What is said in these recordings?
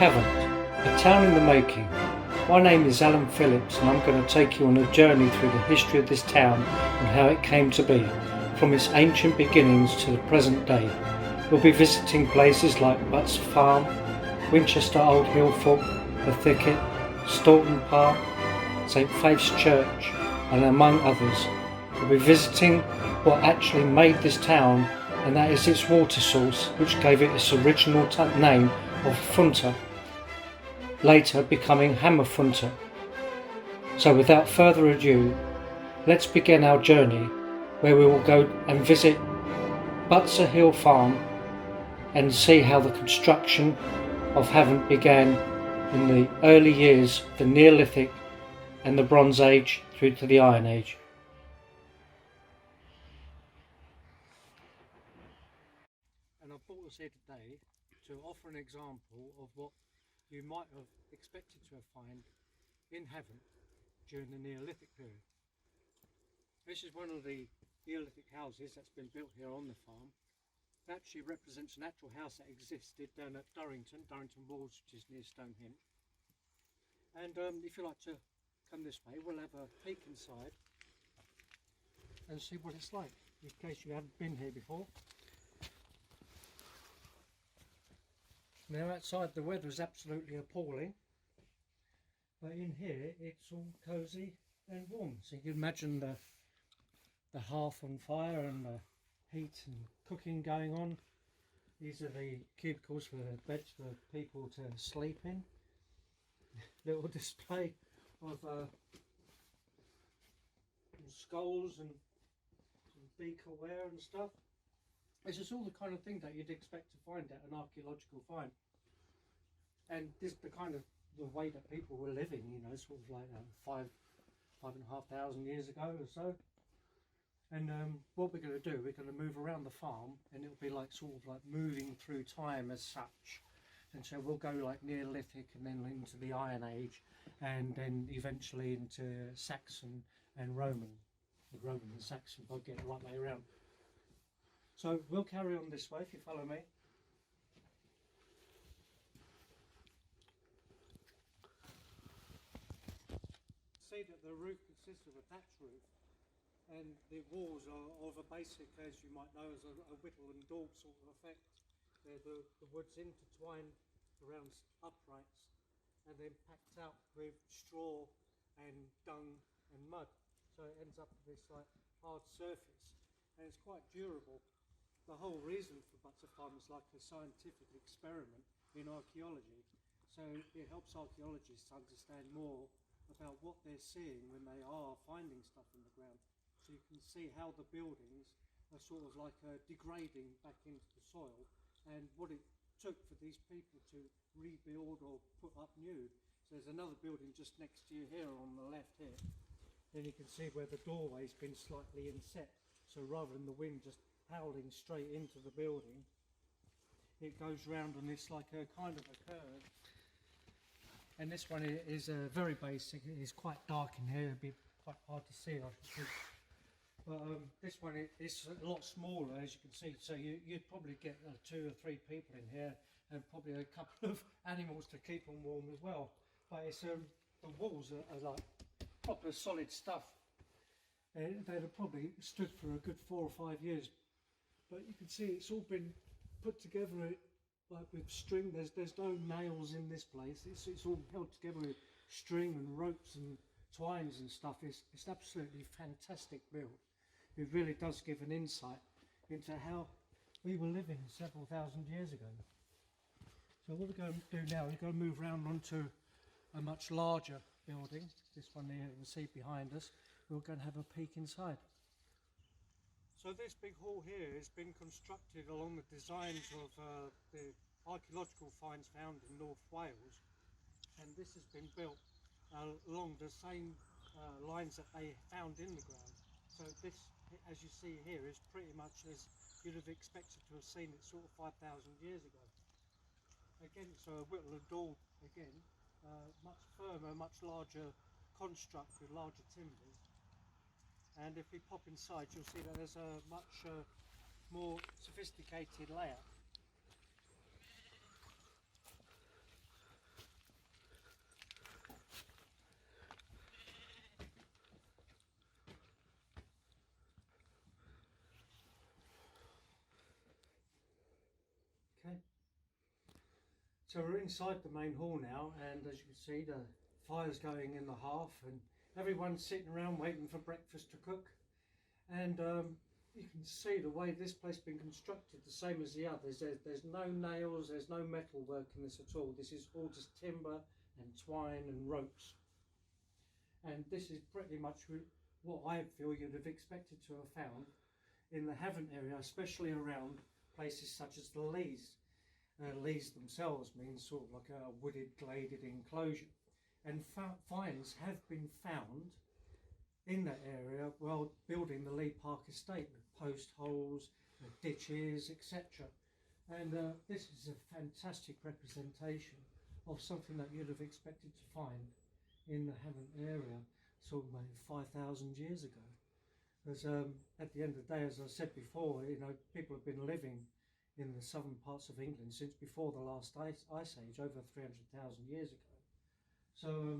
Havant, a town in the making. My name is Alan Phillips and I'm going to take you on a journey through the history of this town and how it came to be, from its ancient beginnings to the present day. We'll be visiting places like Butser Farm, Winchester Old Hillfort, The Thicket, Staunton Park, St Faith's Church, and among others. We'll be visiting what actually made this town, and that is its water source, which gave it its original name of Funter, later becoming Hammerfunter. So without further ado, let's begin our journey, where we will go and visit Butser Hill Farm and see how the construction of Havant began in the early years of the Neolithic and the Bronze Age through to the Iron Age. And I've brought us here today to offer an example of what you might have expected to have found in Havant during the Neolithic period. This is one of the Neolithic houses that's been built here on the farm. It actually represents an actual house that existed down at Durrington Walls, which is near Stonehenge. And if you like to come this way, we'll have a peek inside and see what it's like, in case you haven't been here before. Now outside the weather is absolutely appalling, but in here it's all cosy and warm. So you can imagine the hearth on fire and the heat and cooking going on. These are the cubicles for the beds for people to sleep in. Little display of skulls and beakerware and stuff. It's just all the kind of thing that you'd expect to find at an archaeological find. And this the kind of the way that people were living, you know, sort of like 5,500 years ago or so. And what we're going to do, we're going to move around the farm, and it'll be like sort of like moving through time as such. And so we'll go like Neolithic and then into the Iron Age, and then eventually into Saxon and Roman. The Roman and Saxon, if I get the right way around. So we'll carry on this way if you follow me. See that the roof consists of a thatch roof, and the walls are of a basic, as you might know, as a whittle and daub sort of effect. The wood's intertwined around uprights and then packed out with straw and dung and mud. So it ends up with this like hard surface, and it's quite durable. The whole reason for Butser Farm is like a scientific experiment in archaeology. So it helps archaeologists understand more about what they're seeing when they are finding stuff in the ground. So you can see how the buildings are sort of like degrading back into the soil, and what it took for these people to rebuild or put up new. So there's another building just next to you here on the left here. Then you can see where the doorway's been slightly inset. So rather than the wind just howling straight into the building, it goes round on this like a kind of a curve. And this one is very basic. It is quite dark in here, it'd be quite hard to see, I think. But this one is a lot smaller, as you can see, so you'd probably get 2 or 3 people in here, and probably a couple of animals to keep them warm as well. But it's the walls are like proper solid stuff. They'd have probably stood for a good 4 or 5 years. But you can see it's all been put together like with string. There's no nails in this place. It's all held together with string and ropes and twines and stuff. It's absolutely fantastic build. It really does give an insight into how we were living several thousand years ago. So what we're going to do now is we're going to move around onto a much larger building. This one here you can see behind us. We're going to have a peek inside. So this big hall here has been constructed along the designs of the archaeological finds found in North Wales, and this has been built along the same lines that they found in the ground. So this, as you see here, is pretty much as you'd have expected to have seen it sort of 5,000 years ago. Again, so a whittle and daub again, much firmer, much larger construct with larger timbers. And if we pop inside, you'll see that there's a much more sophisticated layout. So we're inside the main hall now, and as you can see, the fire's going in the hearth and everyone's sitting around waiting for breakfast to cook. And you can see the way this place has been constructed, the same as the others. There's no nails, there's no metal work in this at all. This is all just timber and twine and ropes. And this is pretty much what I feel you'd have expected to have found in the Havant area, especially around places such as the Leas. Leas themselves mean sort of like a wooded, gladed enclosure. And finds have been found in that area while building the Lee Park estate, with post holes, ditches, etc. And this is a fantastic representation of something that you'd have expected to find in the Havant area, sort of maybe 5,000 years ago. Because at the end of the day, as I said before, you know, people have been living in the southern parts of England since before the last ice age, over 300,000 years ago. So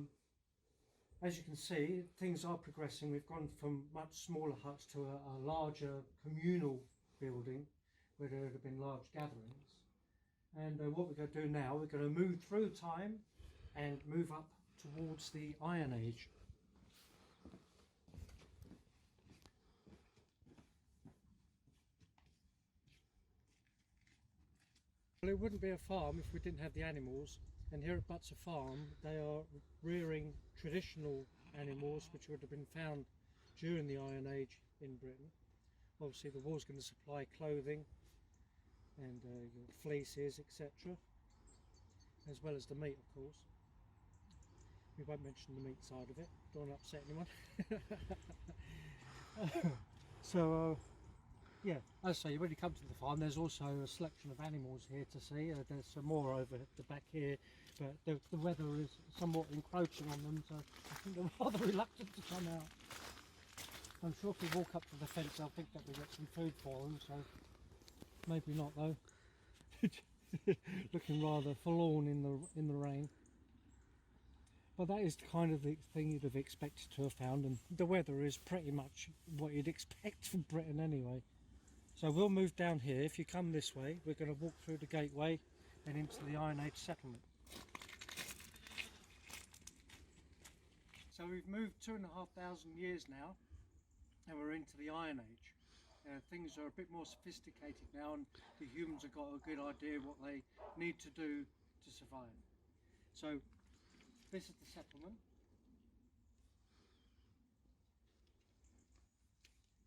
as you can see, things are progressing. We've gone from much smaller huts to a larger communal building where there have been large gatherings. And what we're going to do now, we're going to move through time and move up towards the Iron Age. Well, it wouldn't be a farm if we didn't have the animals, and here at Butser Farm they are rearing traditional animals which would have been found during the Iron Age in Britain. Obviously the wool's going to supply clothing and your fleeces, etc., as well as the meat, of course. We won't mention the meat side of it, don't want to upset anyone. So yeah, as I say, when you come to the farm, there's also a selection of animals here to see. There's some more over at the back here, but the weather is somewhat encroaching on them, so I think they're rather reluctant to come out. I'm sure if we walk up to the fence, I'll think that we get some food for them, so maybe not though. Looking rather forlorn in the rain. But that is kind of the thing you'd have expected to have found, and the weather is pretty much what you'd expect from Britain anyway. So we'll move down here. If you come this way, we're going to walk through the gateway and into the Iron Age settlement. So we've moved 2,500 years now, and we're into the Iron Age. Things are a bit more sophisticated now, and the humans have got a good idea what they need to do to survive. So this is the settlement.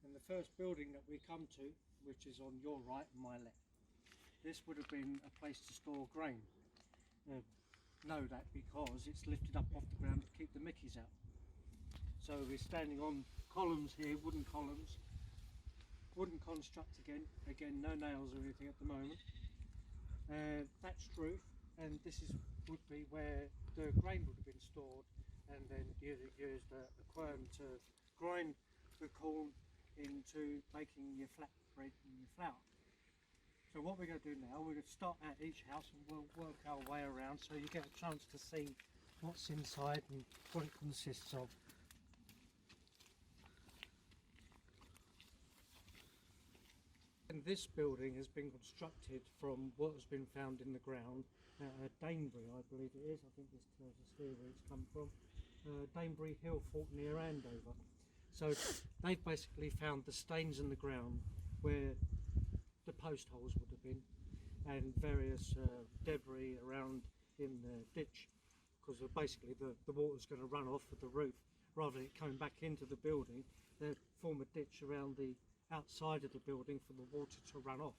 And the first building that we come to, which is on your right and my left, this would have been a place to store grain. Know that because it's lifted up off the ground to keep the mickeys out. So we're standing on columns here, wooden columns, wooden construct again, no nails or anything at the moment. Thatched roof, and this would be where the grain would have been stored, and then you'd have used a quern to grind the corn into making your flatbread and your flour. So what we're going to do now, we're going to start at each house and we'll work our way around so you get a chance to see what's inside and what it consists of. And this building has been constructed from what has been found in the ground at Danebury, I believe it is. I think this tells us here where it's come from. Danebury Hill Fort near Andover. So they've basically found the stains in the ground where the post holes would have been, and various debris around in the ditch, because basically the water's going to run off of the roof rather than it coming back into the building. They form a ditch around the outside of the building for the water to run off.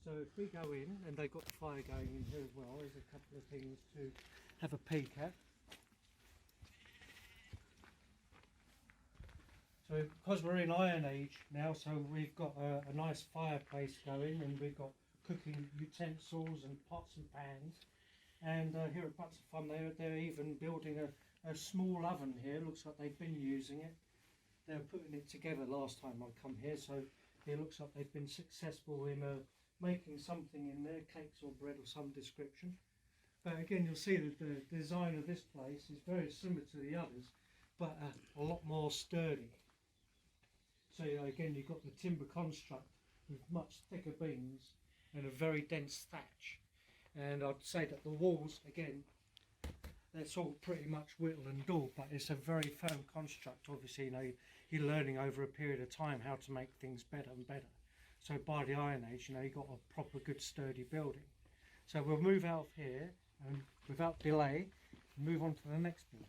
So if we go in, and they've got the fire going in here as well, there's a couple of things to have a peek at. So because we're in Iron Age now, so we've got a nice fireplace going, and we've got cooking utensils and pots and pans. And here at Butser Farm, they're even building a small oven here. Looks like they've been using it. They were putting it together last time I come here, so it looks like they've been successful in making something in there, cakes or bread of some description. But again, you'll see that the design of this place is very similar to the others, but a lot more sturdy. So again, you've got the timber construct with much thicker beams and a very dense thatch. And I'd say that the walls, again, that's all pretty much whittle and daub, but it's a very firm construct. Obviously, you know, you're learning over a period of time how to make things better and better. So by the Iron Age, you know, you got a proper good sturdy building. So we'll move out of here and without delay move on to the next building.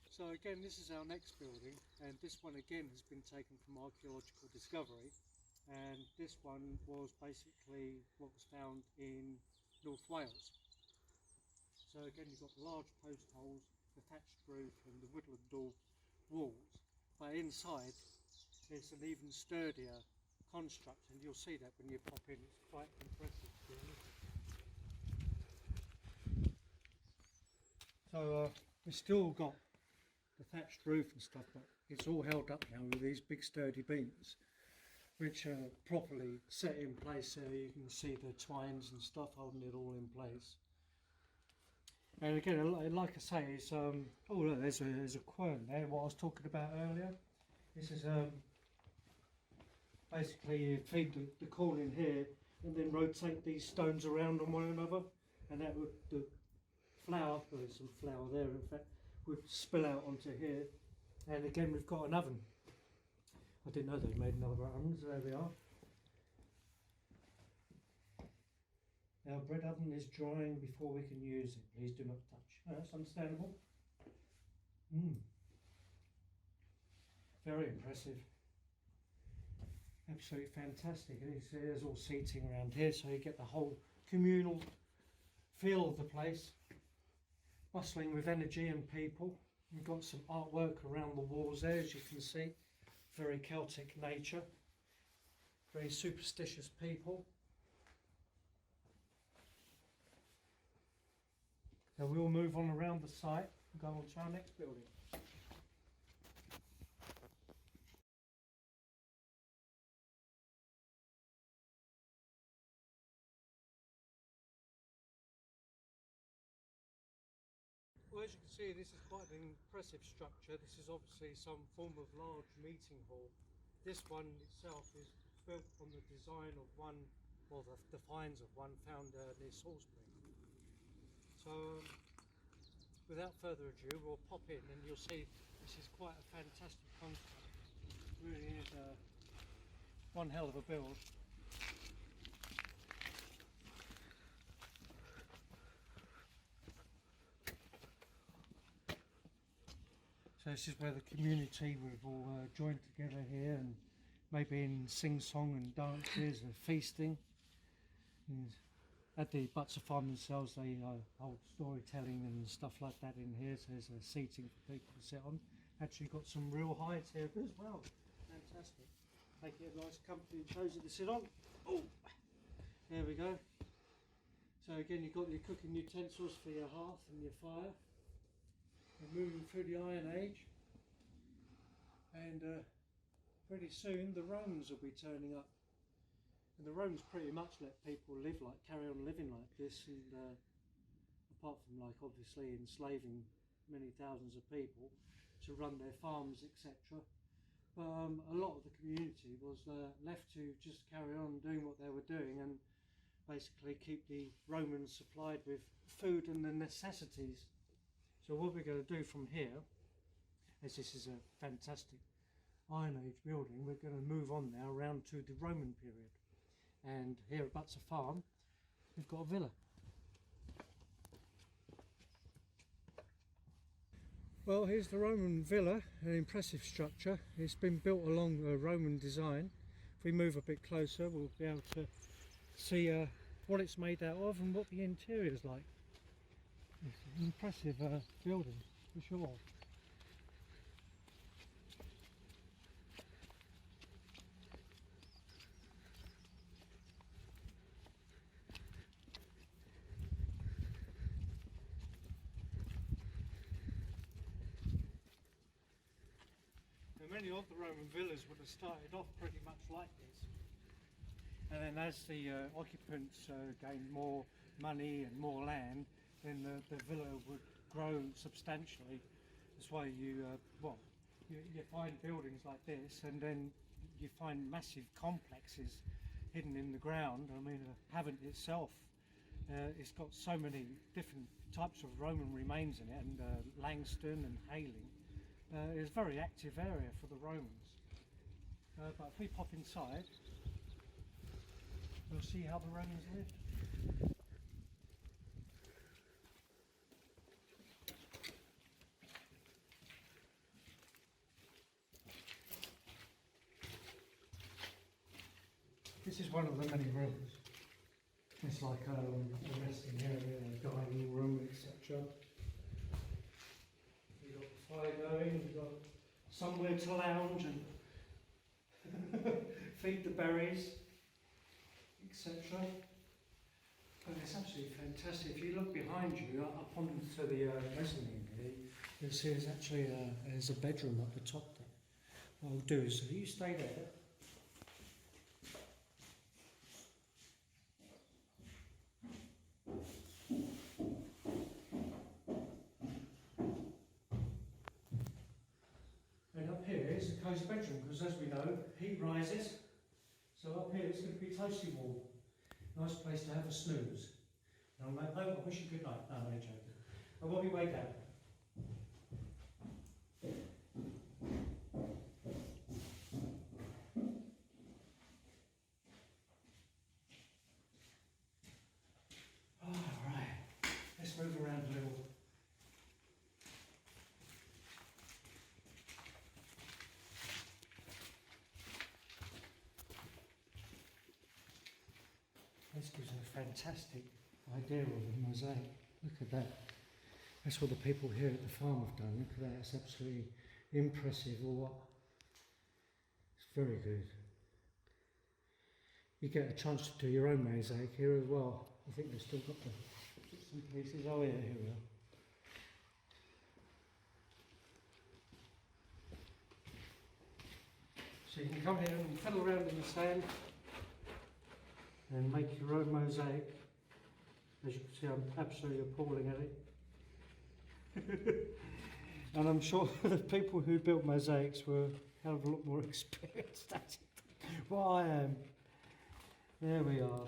So again, this is our next building, and this one again has been taken from archaeological discovery, and this one was basically what was found in North Wales. So again, you've got large post holes, the thatched roof and the woodland daub walls, but inside it's an even sturdier construct, and you'll see that when you pop in. It's quite impressive. So we've still got the thatched roof and stuff, but it's all held up now with these big sturdy beams, which are properly set in place. So you can see the twines and stuff holding it all in place. And again, like I say, it's oh look, there's a quern there. What I was talking about earlier. This is basically you feed the corn in here, and then rotate these stones around on one another, and that would the flour. Well, there's some flour there, in fact, would spill out onto here. And again, we've got an oven. I didn't know they made another oven, so there we are. Our bread oven is drying before we can use it. Please do not touch. Oh, that's understandable. Very impressive. Absolutely fantastic. And there's all seating around here, so you get the whole communal feel of the place. Bustling with energy and people. We've got some artwork around the walls there, as you can see. Very Celtic nature. Very superstitious people. So we'll move on around the site and go on to our next building. Well, as you can see, this is quite an impressive structure. This is obviously some form of large meeting hall. This one itself is built on the design of one, or the finds of one found near Salisbury. So without further ado, we'll pop in and you'll see this is quite a fantastic construct. It really is one hell of a build. So this is where the community we've all joined together here, and maybe in sing-song and dances and feasting. And at the Butser farm themselves, they hold storytelling and stuff like that in here, so there's a seating for people to sit on. Actually got some real heights here as well. Fantastic. Make it a nice comfy and cosy to sit on. Oh, there we go. So again, you've got your cooking utensils for your hearth and your fire. We're moving through the Iron Age, and pretty soon the Romans will be turning up. And the Romans pretty much let people carry on living like this, and apart from obviously enslaving many thousands of people to run their farms, etc. But a lot of the community was left to just carry on doing what they were doing and basically keep the Romans supplied with food and the necessities. So what we're going to do from here, as this is a fantastic Iron Age building, we're going to move on now around to the Roman period. And here at Butser Farm, we've got a villa. Well, here's the Roman villa, an impressive structure. It's been built along a Roman design. If we move a bit closer, we'll be able to see what it's made out of and what the interior is like. It's an impressive building, for sure. Many of the Roman villas would have started off pretty much like this, and then as the occupants gained more money and more land, then the villa would grow substantially. That's why you find buildings like this, and then you find massive complexes hidden in the ground. I mean, Havant itself, it's got so many different types of Roman remains in it, and Langston and Hayling. It's a very active area for the Romans. But if we pop inside, we'll see how the Romans lived. This is one of the many rooms. It's like a resting area, a dining room, etc. You've got the fire going, you've got somewhere to lounge and feed the berries, etc. And it's absolutely fantastic. If you look behind you, up onto the mezzanine here, you'll see there's actually there's a bedroom at the top there. What I'll do is, you stay there. And up here is a cosy bedroom, because as we know, heat rises. So up here it's going to be toasty warm. Nice place to have a snooze. No, mate, no, I wish you good night. No, I'm only joking. And we'll be way down. Alright, let's move around a little. This gives a fantastic idea of a mosaic. Look at that. That's what the people here at the farm have done. Look at that. It's absolutely impressive. Or what? It's very good. You get a chance to do your own mosaic here as well. I think they've still got the bits and pieces. Oh yeah, here we are. So you can come here and fiddle around in the sand and make your own mosaic. As you can see, I'm absolutely appalling at it. And I'm sure the people who built mosaics were a hell of a lot more experienced at it. Well, I am. There we are.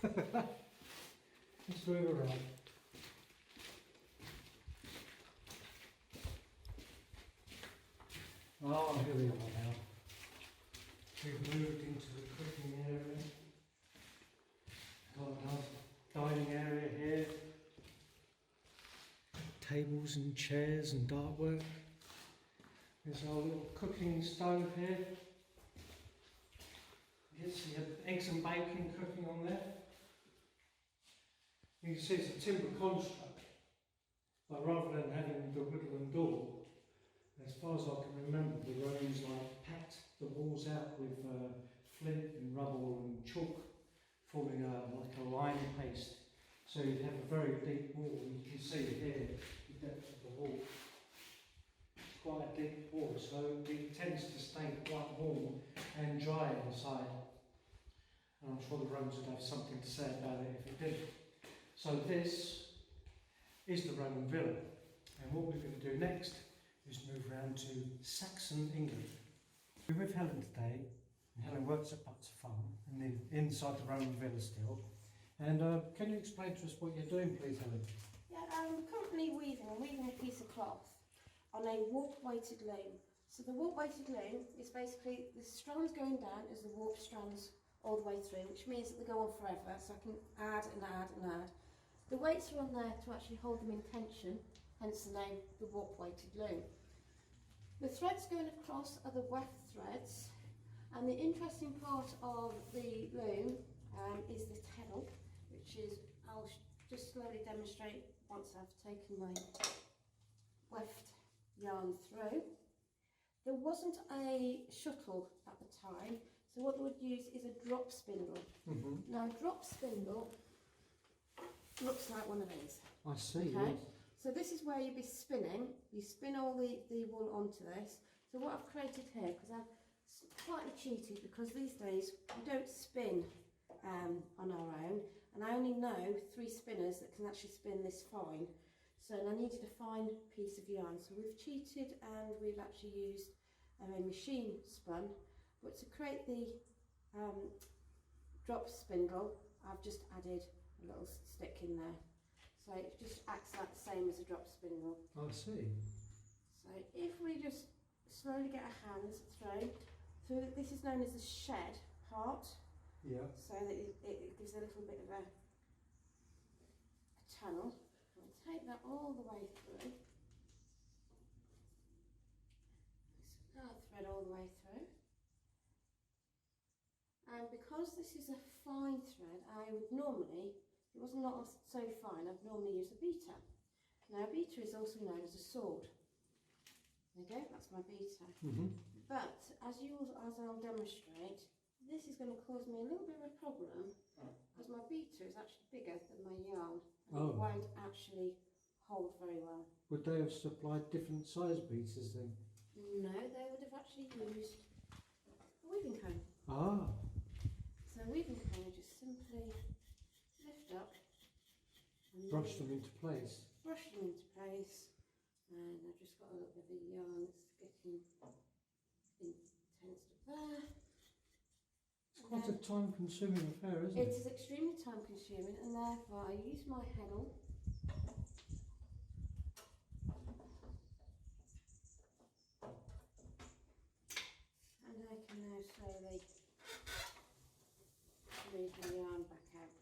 Let's move around. Oh, here we are now. We've moved into the cooking area. Got a nice dining area here. Tables and chairs and artwork. There's our little cooking stove here. You can see eggs and bacon cooking on there. You can see it's a timber construct, but rather than having the woodland door, as far as I can remember, the Romans packed the walls out with flint and rubble and chalk, forming like a lime paste. So you'd have a very deep wall. You can see here the depth of the wall. It's quite a deep wall, so it tends to stay quite warm and dry inside. And I'm sure the Romans would have something to say about it if it didn't. So this is the Roman villa. And what we're going to do next is move round to Saxon England. We're with Helen today, and Helen works at Butser farm, and inside the Roman villa still. And can you explain to us what you're doing, please, Helen? Yeah, I'm currently weaving a piece of cloth on a warp-weighted loom. So the warp-weighted loom is basically the strands going down as the warp strands all the way through, which means that they go on forever, so I can add and add and add. The weights are on there to actually hold them in tension, hence the name, the warp-weighted loom. The threads going across are the weft threads, and the interesting part of the loom is the teddle, which is, I'll just slowly demonstrate once I've taken my weft yarn through. There wasn't a shuttle at the time, so what they would use is a drop spindle. Mm-hmm. Now, a drop spindle looks like one of these. I see, okay? yes. So this is where you'd be spinning. You spin all the wool onto this. So what I've created here, because I've slightly cheated, because these days we don't spin on our own, and I only know 3 spinners that can actually spin this fine. So I needed a fine piece of yarn. So we've cheated and we've actually used a machine spun. But to create the drop spindle, I've just added a little stick in there. So it just acts like the same as a drop spindle. I see. So if we just slowly get our hands through, this is known as the shed part. Yeah. So that it gives a little bit of a tunnel. We'll take that all the way through. So now thread all the way through. And because this is a fine thread, I would normally, if it wasn't not so fine, I'd normally use a beater. Now a beater is also known as a sword. There you go, that's my beater. But as I'll demonstrate, this is going to cause me a little bit of a problem because my beater is actually bigger than my yarn and it won't actually hold very well. Would they have supplied different size beaters then? No, they would have actually used a weaving comb. Ah. So a weaving comb would just simply lift up and Brush them into place. Brush them into place, and I've just got a little bit of yarn that's getting intense up there. It's quite a time-consuming affair, isn't it? It is extremely time-consuming, and therefore I use my heddle. And I can now slowly move the yarn back out.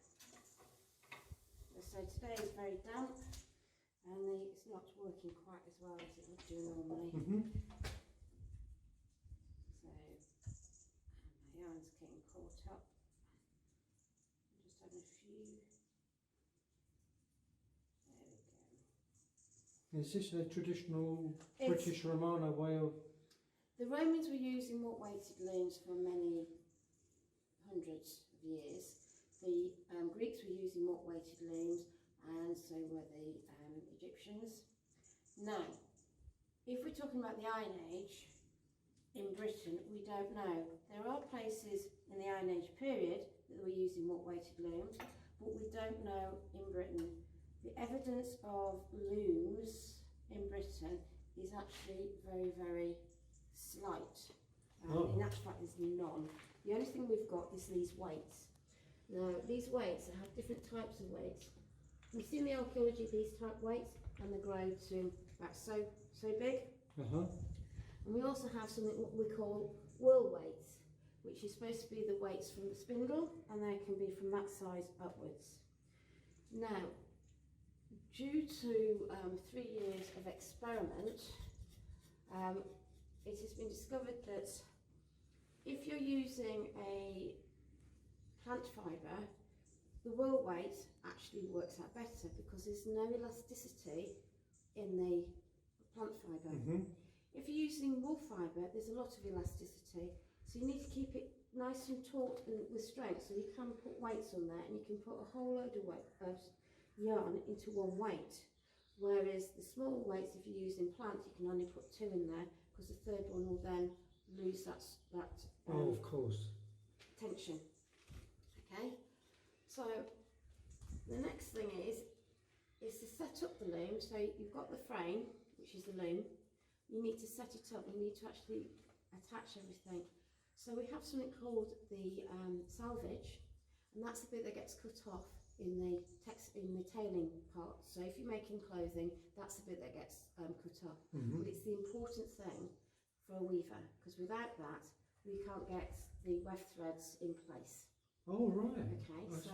So today is very damp and it's not working quite as well as it would do normally. So my yarn's getting caught up. I'm just having a few. There we go. Is this a traditional British Romano way of... The Romans were using watt-weighted looms for many hundreds of years. The Greeks were using watt-weighted looms, and so were the Egyptians. Now, if we're talking about the Iron Age in Britain, we don't know. There are places in the Iron Age period that were using watt-weighted looms, but we don't know in Britain. The evidence of looms in Britain is actually very, very slight. In actual fact, there's none. The only thing we've got is these weights. Now, these weights have different types of weights. We see in the archaeology these type weights, and they grow to about so big. And we also have something what we call whirl weights, which is supposed to be the weights from the spindle, and they can be from that size upwards. Now, due to 3 years of experiment, it has been discovered that if you're using a plant fibre, the whirl weight actually works out better because there's no elasticity in the plant fibre. If you're using wool fibre, there's a lot of elasticity, so you need to keep it nice and taut and with strength, so you can put weights on there and you can put a whole load of yarn into one weight. Whereas the small weights, if you're using plant, you can only put 2 in there because the third one will then lose that of course. tension. Okay, so the next thing is to set up the loom. So you've got the frame, which is the loom. You need to set it up. You need to actually attach everything. So we have something called the salvage, and that's the bit that gets cut off in the tailing part. So if you're making clothing, that's the bit that gets cut off. But it's the important thing for a weaver, because without that, we can't get the weft threads in place. Oh, right. Okay, that's so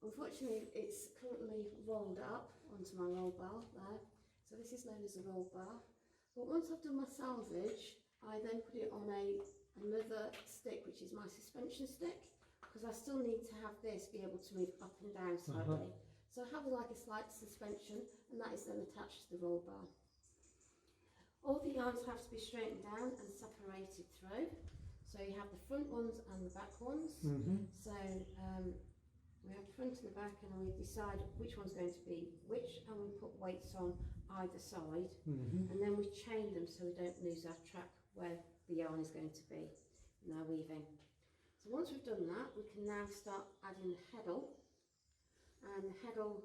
unfortunately it's currently rolled up onto my roll bar there. So this is known as a roll bar. But once I've done my salvage, I then put it on another stick, which is my suspension stick, because I still need to have this be able to move up and down slightly. So I have like a slight suspension, and that is then attached to the roll bar. All the yarns have to be straightened down and separated through. So you have the front ones and the back ones. So we have the front and the back, and we decide which one's going to be which, and we put weights on either side, and then we chain them so we don't lose our track where the yarn is going to be in our weaving. So once we've done that, we can now start adding the heddle, and the heddle,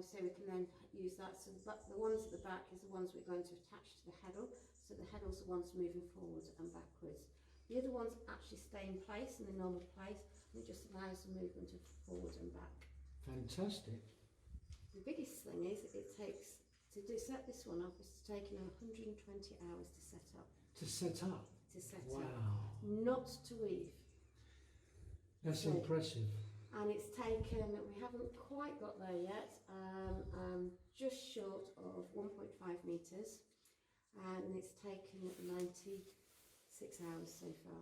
so we can then use that. So the ones at the back is the ones we're going to attach to the heddle, so the heddle's the ones moving forwards and backwards. The other ones actually stay in place in the normal place, and it just allows the movement of forward and back. Fantastic. The biggest thing is it takes, set this one up, it's taken 120 hours to set up. To set up? To set wow. up. Not to weave. That's So, impressive. and it's taken, we haven't quite got there yet, just short of 1.5 metres, and it's taken 96 hours so far.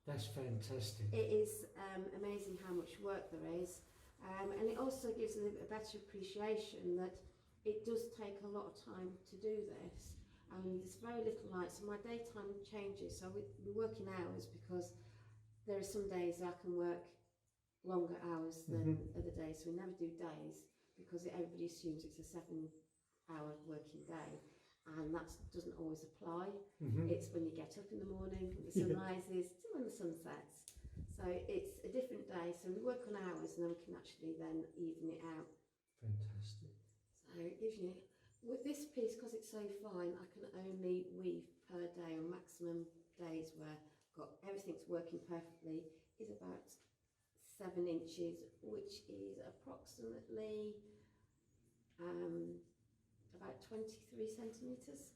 That's fantastic. It is amazing how much work there is, and it also gives a better appreciation that it does take a lot of time to do this. There's very little light, so my daytime changes. So we work in hours because there are some days I can work longer hours than other days. So we never do days because everybody assumes it's a 7-hour working day, and that doesn't always apply. It's when you get up in the morning, when the sun rises, to when the sun sets. So it's a different day. So we work on hours, and then we can actually then even it out. Fantastic. So it gives you, with this piece, because it's so fine, I can only weave per day, or maximum days where everything's working perfectly, is about 7 inches, which is approximately about 23 centimetres,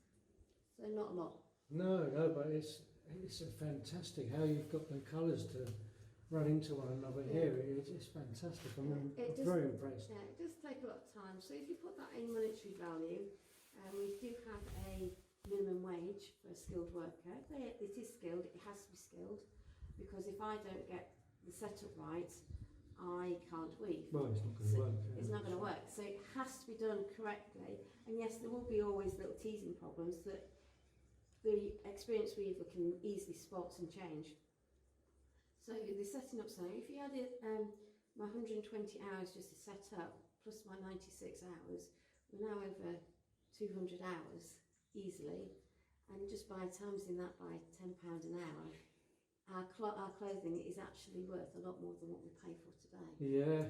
so not a lot. No, but it's a fantastic how you've got the colours to run into one another here. It's fantastic. I'm very impressed. Yeah, it does take a lot of time. So if you put that in monetary value, we do have a minimum wage for a skilled worker. It is skilled, it has to be skilled, because if I don't get the setup right, I can't weave. Well, it's not going to work. It's not going to work. So it has to be done correctly. And yes, there will be always little teasing problems that the experienced weaver can easily spot and change. So the setting up, so if you added my 120 hours just to set up, plus my 96 hours, we're now over 200 hours easily. And just by timesing that by £10 an hour, our clothing is actually worth a lot more than what we pay for today. Yeah.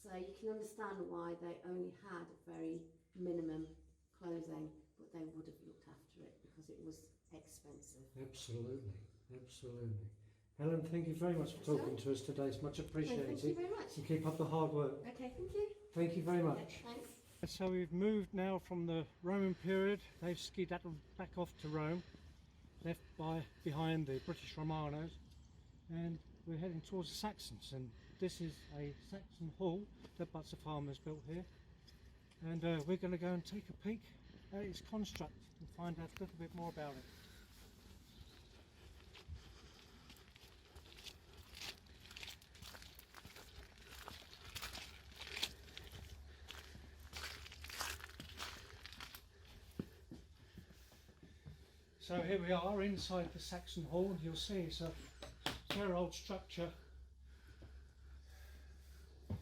So you can understand why they only had very minimum clothing, but they would have looked after it because it was expensive. Absolutely, absolutely. Helen, thank you very much for talking to us today. It's much appreciated. Thank you very much. And keep up the hard work. Okay, thank you. Thank you very much. Okay, thanks. So we've moved now from the Roman period. They've skedaddled back off to Rome, left behind the British Romanos, and we're heading towards the Saxons. And this is a Saxon hall that Butser farmers built here, and we're going to go and take a peek at its construct and find out a little bit more about it. So here we are inside the Saxon Hall, and you'll see it's a very old structure. Oh,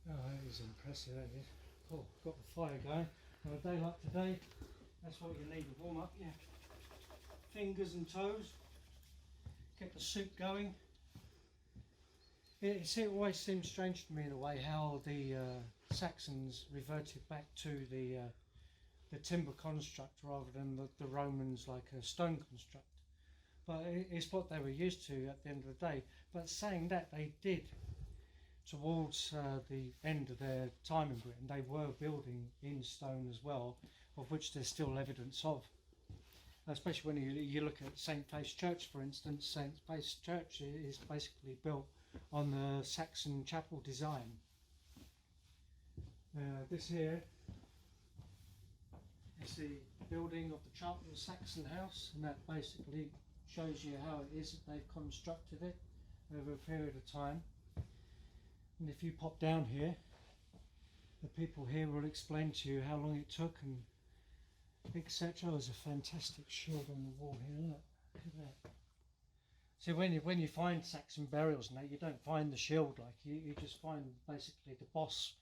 that is impressive, that is. Oh, got the fire going. On a day like today, that's what you need to warm up your fingers and toes. Get the soup going. It always seems strange to me in a way how the Saxons reverted back to the timber construct rather than the Romans like a stone construct. But it's what they were used to at the end of the day. But saying that, they did, towards the end of their time in Britain, they were building in stone as well, of which there's still evidence of. Especially when you look at St. Faith's Church, for instance. St. Faith's Church is basically built on the Saxon chapel design. This here is the building of the Charlton Saxon house, and that basically shows you how it is that they've constructed it over a period of time. And if you pop down here, the people here will explain to you how long it took and etc. There's a fantastic shield on the wall here, look at that. So when you find Saxon burials and that, you don't find the shield, like you just find basically the boss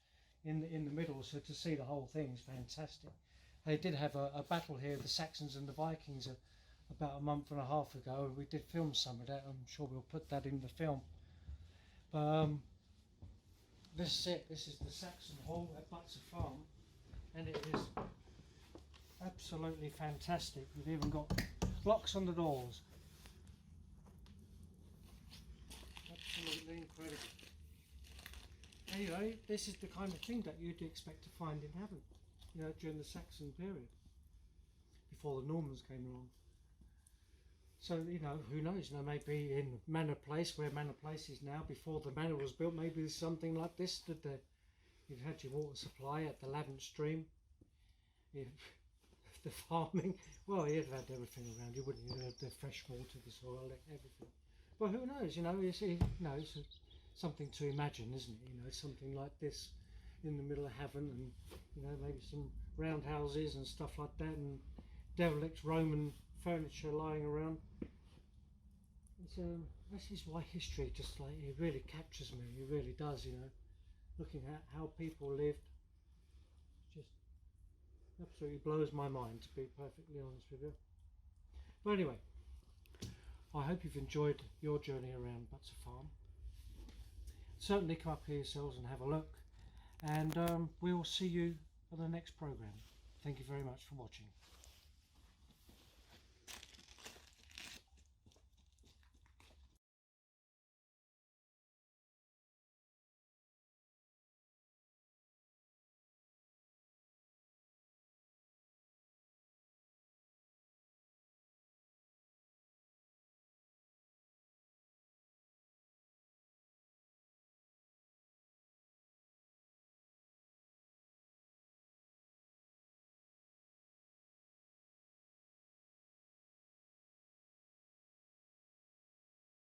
in the middle, so to see the whole thing is fantastic. They did have a battle here, the Saxons and the Vikings, about a month and a half ago. We did film some of that. I'm sure we'll put that in the film. But this is it. This is the Saxon Hall at Butser Farm, and it is absolutely fantastic. We've even got blocks on the doors. Absolutely incredible. Anyway, this is the kind of thing that you'd expect to find in heaven, you know, during the Saxon period, before the Normans came along. So, you know, who knows, you know, maybe in Manor Place, where Manor Place is now, before the manor was built, maybe there's something like this stood there. You'd had your water supply at the Lavant stream. The farming, well, you'd have had everything around you, wouldn't you? You'd have the fresh water, the soil, everything. But who knows, you know, it's something to imagine, isn't it? You know, something like this in the middle of heaven, and, you know, maybe some roundhouses and stuff like that, and derelict Roman furniture lying around. This is why history just like, it really captures me, it really does, you know, looking at how people lived, just absolutely blows my mind, to be perfectly honest with you. But anyway, I hope you've enjoyed your journey around Butser Farm. Certainly come up here yourselves and have a look, and we'll see you on the next programme. Thank you very much for watching.